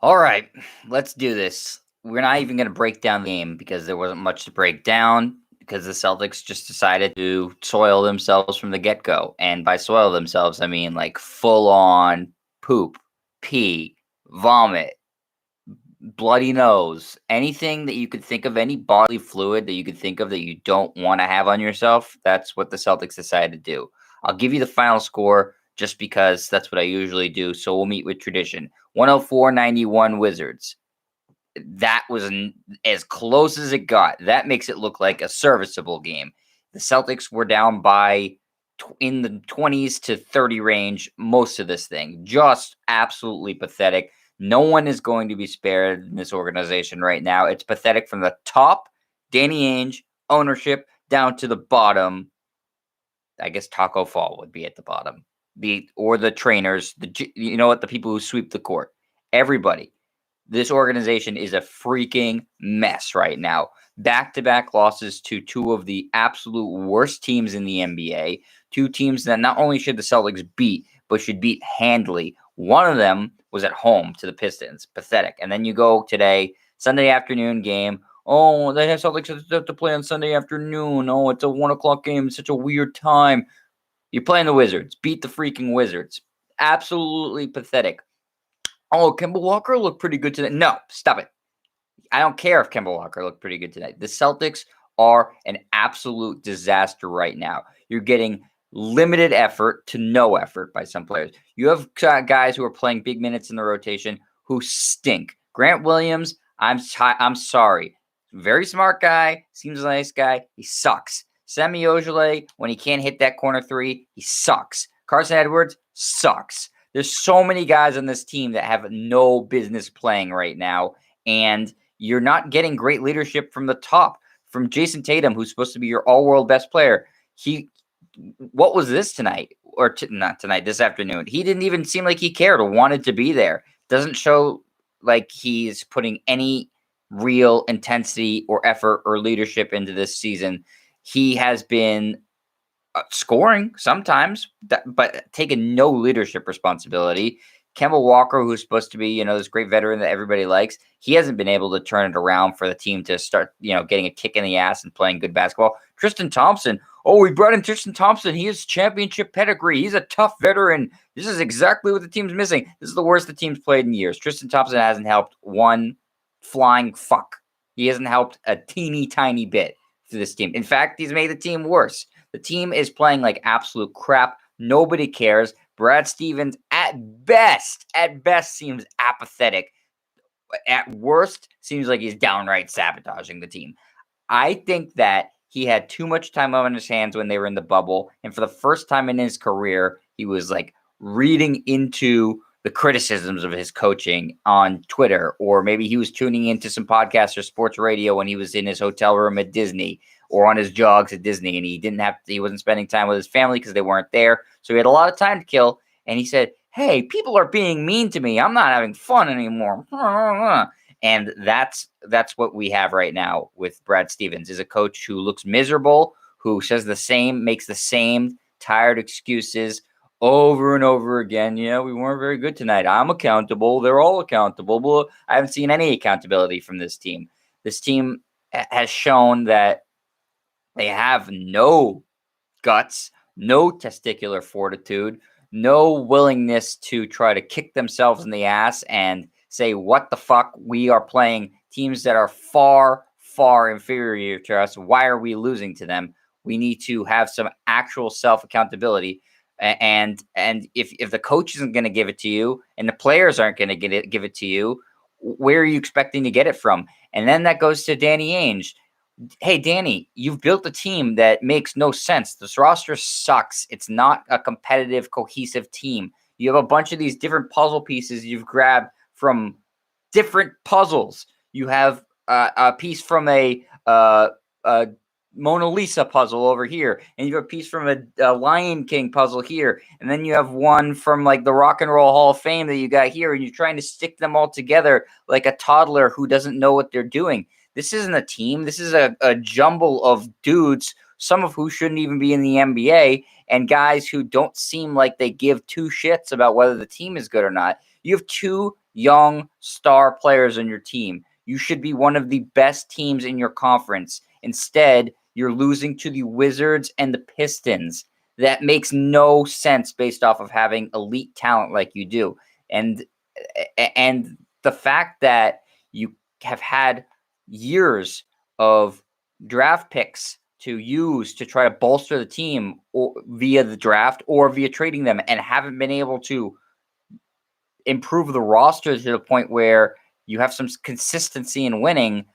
All right, let's do this. We're not even going to break down the game because there wasn't much to break down because the Celtics just decided to soil themselves from the get go. And by soil themselves, I mean like full on poop, pee, vomit, bloody nose, anything that you could think of, any bodily fluid that you could think of that you don't want to have on yourself. That's what the Celtics decided to do. I'll give you the final score just because that's what I usually do. So we'll meet with tradition. 104-91 Wizards. That was as close as it got. That makes it look like a serviceable game. The Celtics were down by in the 20s to 30 range most of this thing. Just absolutely pathetic. No one is going to be spared in this organization right now. It's pathetic from the top, Danny Ainge, ownership, down to the bottom. I guess Taco Fall would be at the bottom. The trainers, the people who sweep the court. Everybody. This organization is a freaking mess right now. Back-to-back losses to two of the absolute worst teams in the NBA. Two teams that not only should the Celtics beat, but should beat handily. One of them was at home to the Pistons. Pathetic. And then you go today, Sunday afternoon game. Oh, they have Celtics have to play on Sunday afternoon. Oh, it's a 1 o'clock game. It's such a weird time. You're playing the Wizards. Beat the freaking Wizards. Absolutely pathetic. Oh, Kemba Walker looked pretty good tonight. No, stop it. I don't care if Kemba Walker looked pretty good tonight. The Celtics are an absolute disaster right now. You're getting limited effort to no effort by some players. You have guys who are playing big minutes in the rotation who stink. Grant Williams, I'm sorry. Very smart guy. Seems a nice guy. He sucks. Semi Ojeleye, when he can't hit that corner three, he sucks. Carson Edwards sucks. There's so many guys on this team that have no business playing right now, and you're not getting great leadership from the top. From Jason Tatum, who's supposed to be your all-world best player, what was this tonight? Or not tonight, this afternoon. He didn't even seem like he cared or wanted to be there. Doesn't show like he's putting any real intensity or effort or leadership into this season. He has been scoring sometimes, but taking no leadership responsibility. Kemba Walker, who's supposed to be, this great veteran that everybody likes, he hasn't been able to turn it around for the team to start, getting a kick in the ass and playing good basketball. Tristan Thompson. Oh, we brought in Tristan Thompson. He has championship pedigree. He's a tough veteran. This is exactly what the team's missing. This is the worst the team's played in years. Tristan Thompson hasn't helped one flying fuck. He hasn't helped a teeny tiny bit to this team. In fact, he's made the team worse. The team is playing like absolute crap. Nobody cares. Brad Stevens, at best, seems apathetic. At worst, seems like he's downright sabotaging the team. I think that he had too much time on his hands when they were in the bubble. And for the first time in his career, he was like reading into the criticisms of his coaching on Twitter, or maybe he was tuning into some podcasts or sports radio when he was in his hotel room at Disney or on his jogs at Disney, and he wasn't spending time with his family because they weren't there. So he had a lot of time to kill. And he said, hey, people are being mean to me. I'm not having fun anymore. And that's what we have right now with Brad Stevens, is a coach who looks miserable, who says makes the same tired excuses over and over again. We weren't very good tonight. I'm accountable. They're all accountable. Well, I haven't seen any accountability from this team. This team has shown that they have no guts, no testicular fortitude, no willingness to try to kick themselves in the ass and say, what the fuck? We are playing teams that are far, far inferior to us. Why are we losing to them? We need to have some actual self-accountability. And if the coach isn't going to give it to you and the players aren't going to give it to you, where are you expecting to get it from? And then that goes to Danny Ainge. Hey, Danny, you've built a team that makes no sense. This roster sucks. It's not a competitive, cohesive team. You have a bunch of these different puzzle pieces you've grabbed from different puzzles. You have a piece from a Mona Lisa puzzle over here, and you have a piece from a Lion King puzzle here, and then you have one from like the Rock and Roll Hall of Fame that you got here, and you're trying to stick them all together like a toddler who doesn't know what they're doing. This isn't a team. This is a jumble of dudes, some of who shouldn't even be in the NBA, and guys who don't seem like they give two shits about whether the team is good or not. You have two young star players on your team. You should be one of the best teams in your conference. Instead, you're losing to the Wizards and the Pistons. That makes no sense based off of having elite talent like you do. And and the fact that you have had years of draft picks to use to try to bolster the team or via the draft or via trading them and haven't been able to improve the roster to the point where you have some consistency in winning,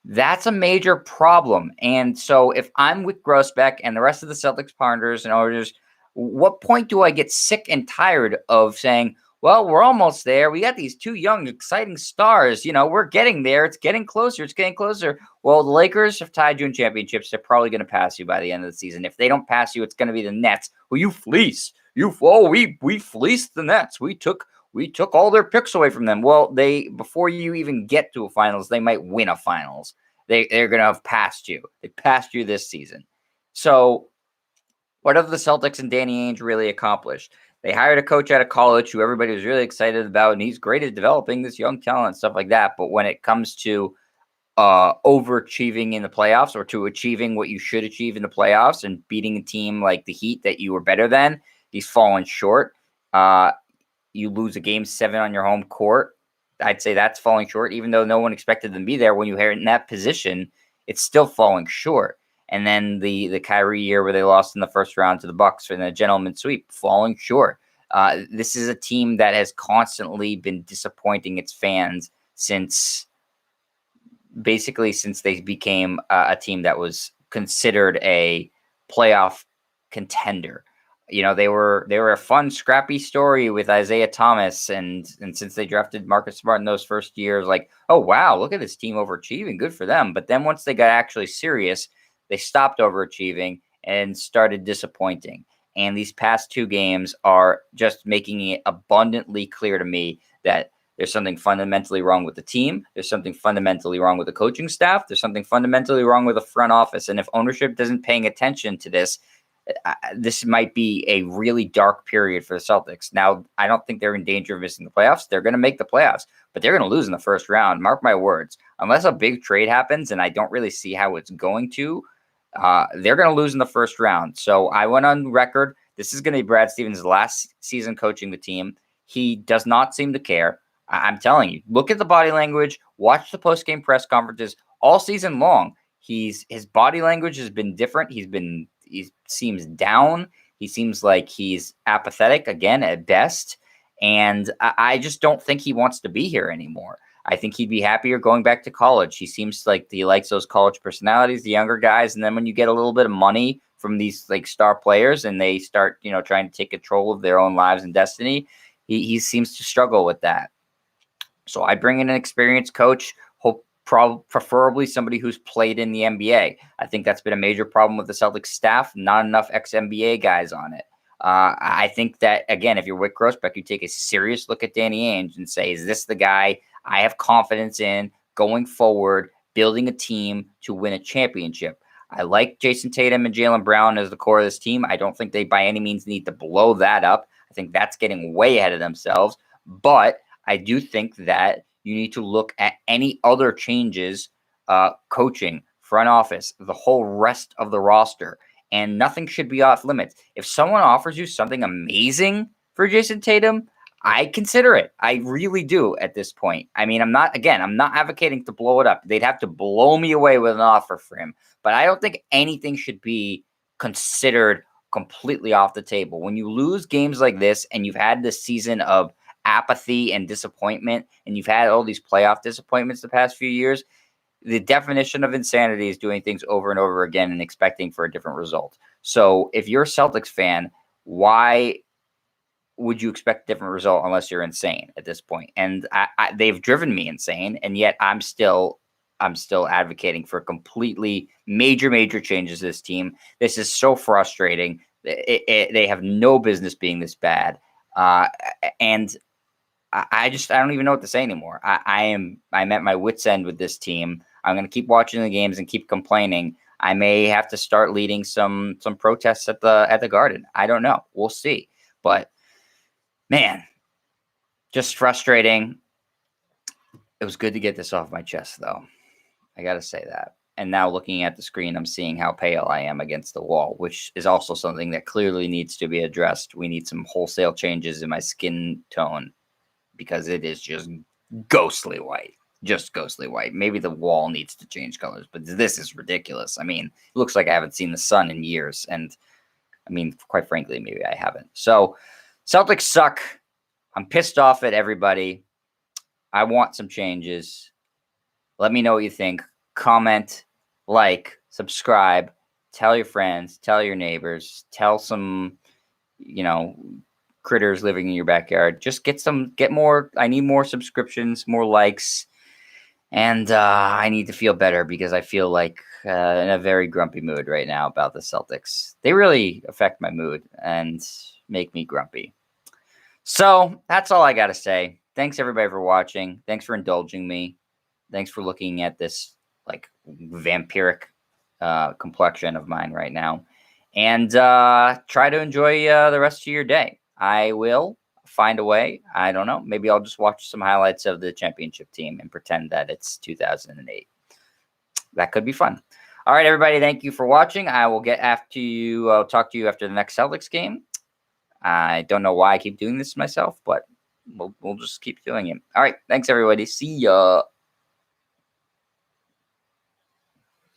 that's a major problem. And so if I'm with Grossbeck and the rest of the Celtics partners and owners, what point do I get sick and tired of saying, well, we're almost there. We got these two young, exciting stars. We're getting there. It's getting closer. It's getting closer. Well, the Lakers have tied you in championships. They're probably going to pass you by the end of the season. If they don't pass you, it's going to be the Nets, who you fleece. We fleeced the Nets. We took all their picks away from them. Well, before you even get to a finals, they might win a finals. They're going to have passed you. They passed you this season. So what have the Celtics and Danny Ainge really accomplished? They hired a coach out of college who everybody was really excited about, and he's great at developing this young talent and stuff like that. But when it comes to overachieving in the playoffs or to achieving what you should achieve in the playoffs and beating a team like the Heat that you were better than, he's fallen short. You lose a game 7 on your home court. I'd say that's falling short, even though no one expected them to be there. When you're in that position, it's still falling short. And then the Kyrie year where they lost in the first round to the Bucks in a gentleman's sweep, falling short. This is a team that has constantly been disappointing its fans since they became a team that was considered a playoff contender. They were a fun, scrappy story with Isaiah Thomas, and since they drafted Marcus Smart in those first years, like, oh wow, look at this team overachieving, good for them. But then once they got actually serious, they stopped overachieving and started disappointing. And these past 2 games are just making it abundantly clear to me that there's something fundamentally wrong with the team. There's something fundamentally wrong with the coaching staff. There's something fundamentally wrong with the front office. And if ownership isn't paying attention to this, this might be a really dark period for the Celtics. Now, I don't think they're in danger of missing the playoffs. They're going to make the playoffs, but they're going to lose in the first round. Mark my words. Unless a big trade happens, and I don't really see how it's going to, they're going to lose in the first round. So I went on record. This is going to be Brad Stevens' last season coaching the team. He does not seem to care. I'm telling you, look at the body language, watch the post-game press conferences all season long. His body language has been different. He seems down. He seems like he's apathetic again at best. And I just don't think he wants to be here anymore. I think he'd be happier going back to college. He seems like he likes those college personalities, the younger guys. And then when you get a little bit of money from these like star players and they start, trying to take control of their own lives and destiny, he seems to struggle with that. So I bring in an experienced coach, preferably somebody who's played in the NBA. I think that's been a major problem with the Celtics staff. Not enough ex-NBA guys on it. I think that, again, if you're Wick Grossbeck, you take a serious look at Danny Ainge and say, is this the guy I have confidence in going forward, building a team to win a championship? I like Jason Tatum and Jaylen Brown as the core of this team. I don't think they by any means need to blow that up. I think that's getting way ahead of themselves. But I do think that you need to look at any other changes, coaching, front office, the whole rest of the roster, and nothing should be off limits. If someone offers you something amazing for Jason Tatum, I consider it. I really do at this point. I mean, I'm not advocating to blow it up. They'd have to blow me away with an offer for him, but I don't think anything should be considered completely off the table. When you lose games like this and you've had this season of apathy and disappointment, and you've had all these playoff disappointments the past few years, the definition of insanity is doing things over and over again and expecting for a different result. So if you're a Celtics fan, why would you expect a different result unless you're insane at this point? And they've driven me insane, and yet I'm still advocating for completely major changes to this team. This is so frustrating. They have no business being this bad. And I don't even know what to say anymore. I'm at my wit's end with this team. I'm going to keep watching the games and keep complaining. I may have to start leading some protests at the Garden. I don't know. We'll see. But man, just frustrating. It was good to get this off my chest, though. I got to say that. And now looking at the screen, I'm seeing how pale I am against the wall, which is also something that clearly needs to be addressed. We need some wholesale changes in my skin tone because it is just ghostly white. Just ghostly white. Maybe the wall needs to change colors, but this is ridiculous. I mean, it looks like I haven't seen the sun in years. And I mean, quite frankly, maybe I haven't. So, Celtics suck. I'm pissed off at everybody. I want some changes. Let me know what you think. Comment, like, subscribe, tell your friends, tell your neighbors, tell some, critters living in your backyard. Just get more. I need more subscriptions, more likes, and I need to feel better because I feel like in a very grumpy mood right now about the Celtics. They really affect my mood and make me grumpy. So that's all I got to say. Thanks everybody for watching. Thanks for indulging me. Thanks for looking at this like vampiric complexion of mine right now. And try to enjoy the rest of your day. I will find a way. I don't know. Maybe I'll just watch some highlights of the championship team and pretend that it's 2008. That could be fun. All right, everybody. Thank you for watching. I will get after you. I'll talk to you after the next Celtics game. I don't know why I keep doing this to myself, but we'll just keep doing it. All right. Thanks, everybody. See ya.